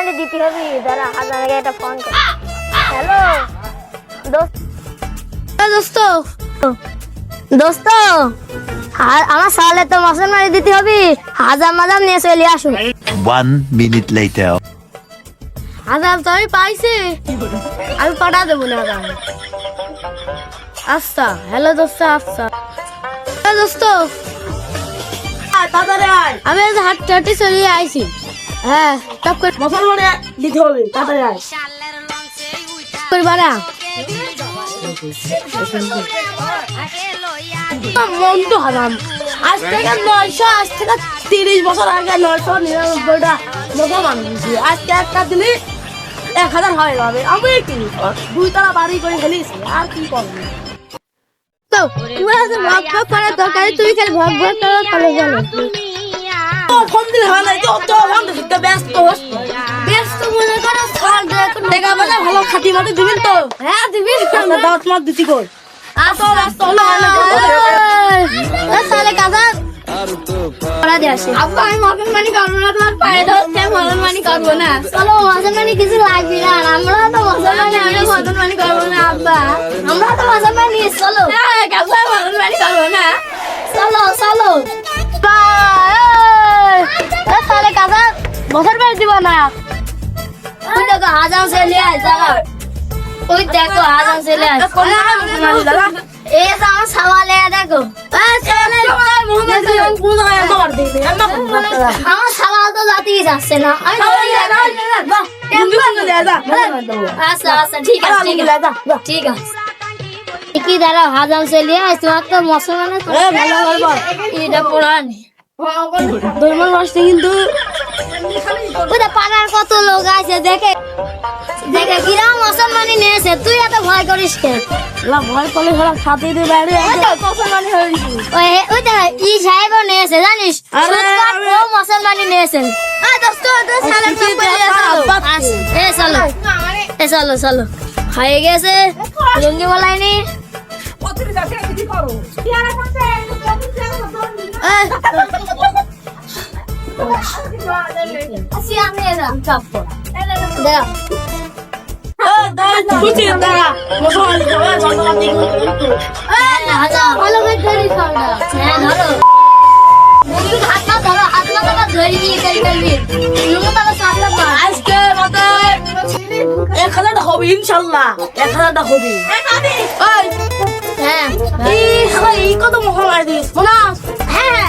মানে দিতে হবে। দাঁড়া, হাজার আগে একটা ফোন কর। হ্যালো দোস্ত, দোস্ত আমার সালে তো মাসের মানে দিতে হবে। হাজার মাজার নিয়ে চলে আসুন। 1 minute later. হাজার তো আমি পাইছি, আমি পাঠা দেবো না হাজার। আচ্ছা, হ্যালো দোস্ত। আচ্ছা দোস্ত, আমি হাঁটতে হাঁটতে চলে আইছি। হ্যাঁ, টপ করে মুসলমানে দিতে হবে, তাড়াতাড়ি আয়। বাড়া মন তো হারাম। আজ থেকে 900, আজ থেকে 30 বছর আগে 999টা মুসলমান দিয়েছি। আজকে একটা দিলে 1000 হয়ে যাবে। আমি কি 2 তলা বাড়ি করে ফেলেছি, আর কি করবো? তো তোমার হাতে ভগ ভগ করার দরকার, তুই খালি ভগ ভগ করো চলে গেল। ফোন দিলে হয় না, তো ফোন দিতে ব্যস্ত ব্যস্ত মনে করো সাল দেখা বাজা ভালো খাটি মাটি দিবেন তো। হ্যাঁ দিবি। দাঁত মাত দিতে কই আসো ব্যস্ত হলো সালে কাজা করা দিয়ে আসে। আব্বা আমি মগন মানি করবো না, তোমার পায়ে ধরতে মগন মানি করবো না। চলো মগন মানি কিছু লাগবে না, আমরা তো মগন মানি, আমরা মগন মানি করবো না। আব্বা আমরা তো মগন মানি, চলো কাজা মগন মানি করবো না। চলো চলো সালে কাজা বছর বেশ দিব না। ওই দেখো হাজার ছেলে আছে, ওই দেখো হাজার ছেলে আছে। এই তো আমার সওয়ালে দেখো, আমার সওয়াল তো জাতিই যাচ্ছে না। আচ্ছা আচ্ছা ঠিক আছে ঠিক আছে। কি দাঁড়াও, হাজার ছেলে আছে তোমার তো মুসলমানের এটা পড়ানি ধর্মের মাসে কিন্তু ওটা পাড়ার কত লোক আছে, দেখে দেখে কিরা মুসলমানি নিয়েছে, তুই এত ভয় করিস কে? ভয় করলে সারা সাথে দিয়ে বাইরে মুসলমানি হয়ে গেছি। ওইটা ই সাহেবও নিয়েছে জানিস, ও মুসলমানি নিয়েছেন। চলো চলো হয়ে গেছে, লুঙ্গি বলাইনি। এক 1000টা হবে ইনশাল্লাহ, 1000টা হবে। হ্যাঁ কত মহল দিস হ্যাঁ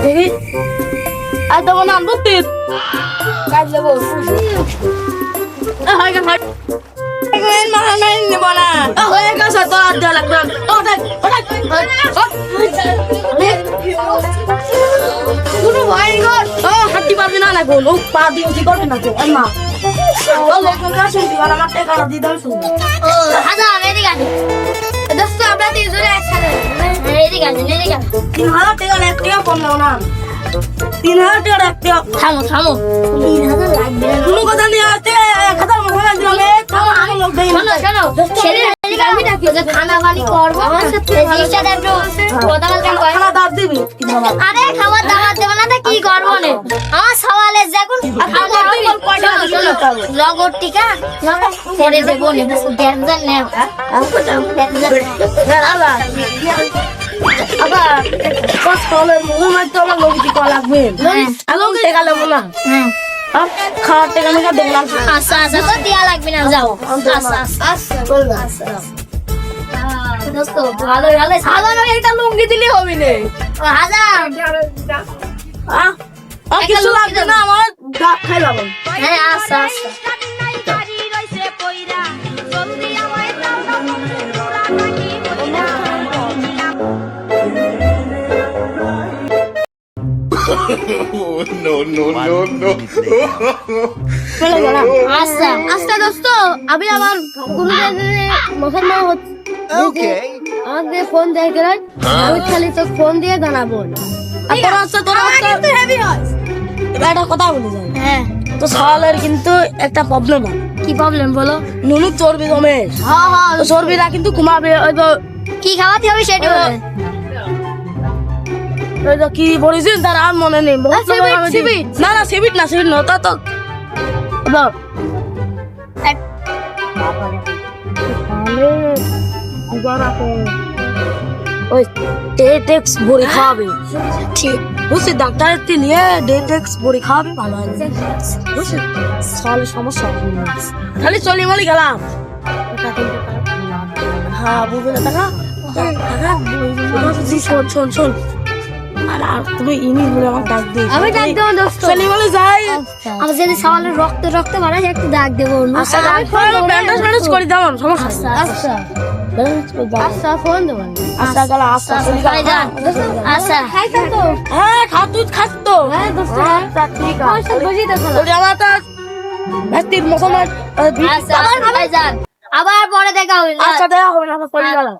দেখি আর তোমার নাম বুঝতে কাজ দেবো হাঁটি পারবি না না গোল পা দিয়ে কি করবে না তো মা আমার টাকা দিয়ে দাও শুনবো হাজার এদিকে আছে দোস্ত, আমরা তিনজনে একসাথে এদিকে আছে এদিকে আছে। 3000 টাকা এক টাকা কম নাও না, 3000 টাকা এক টাকা। থামো থামো, 3000 লাগবে না। কোনো কথা নেই, 1000 মহলা দিলাম। থামো আমি লোক দেই শোনো শোনো ছেলে এদিকে আমি ডাকি যে খানা পানি করবো, জিনিসটা দেখো কথা বলতে কয় খানা দাঁত দিবি আরে খাবার দাবার দেব না তো কি করবো না। আমার সওয়ালে যখন লগর টিকা লগর ছেড়ে দেবো না, দেখবেন না আবার কষ্ট হলে মুখে তো আমার লোক দিতে লাগবে। লোক টাকা নেবো না, খাওয়ার টাকা নিয়ে দেখলাম। আচ্ছা আচ্ছা তো দেয়া লাগবে না, যাও। আচ্ছা আচ্ছা দোস্ত ভালো ভালো সাধারণ একটা লুঙ্গি দিলে হবে না। হাজার কিছু লাগবে না, আমার ডাক খাইলাম। হ্যাঁ আচ্ছা আচ্ছা চলে গেলাম। আচ্ছা আচ্ছা দোস্ত, আমি আমার কোনো মুসলমান আমাকে ফোন দেয় গেলেন, আমি খালি তো ফোন দিয়ে জানাবো। তোরা হচ্ছে এবার একটা কথা বলে যাই, হ্যাঁ, তো সওয়ালের কিন্তু একটা প্রবলেম হয়। কি প্রবলেম বলো? নুনু চর্বি জমে, হ্যাঁ হ্যাঁ, তো চর্বিরা কিন্তু কমাবে। ওই তো কি খাওয়াতে হবে সেটা বলে। ওই তো কি বলেছিস তার আর মনে নেই। বহুত সিবিট, সময় আমি সিবিট। না না সিবিট না, সিবিট না, তা তো ওই ডেটেক্স বড়ি খাওয়াবে, ঠিক বুঝছিস? ডাক্তারের নিয়ে ডেটেক্স বড়ি খাওয়াবে, ভালো হবে, বুঝছিস? সকালে সমস্যা হবে না। খালি চলি মলি গেলাম। হ্যাঁ বুঝবে না টাকা। শোন শোন শোন, আর তুমি ইনি বলে আমার ডাক দিই। আমি ডাক দেবো দোস্ত। চলি মলি যাই। আমি যদি সওয়ালের রক্ত রক্ত বাড়াই একটু ডাক দেবো। আচ্ছা ব্যান্ডেজ ম্যান্ডেজ করে দাও, সমস্যা আচ্ছা আচ্ছা ব্যান্ডেজ করে দাও। আচ্ছা ফোন দেবো। আচ্ছা গেলাম, আচ্ছা চলি গেলাম। আচ্ছা খাইছো তো? হ্যাঁ খা, তুই খাস তো? হ্যাঁ দোস্ত, আচ্ছা ঠিক আছে। বুঝি তো তোর আমার তো ভ্যাস্তির মুসলমান। আচ্ছা আবার যান, আবার পরে দেখা হবে। আচ্ছা দেখা হবে না, চলে গেলাম।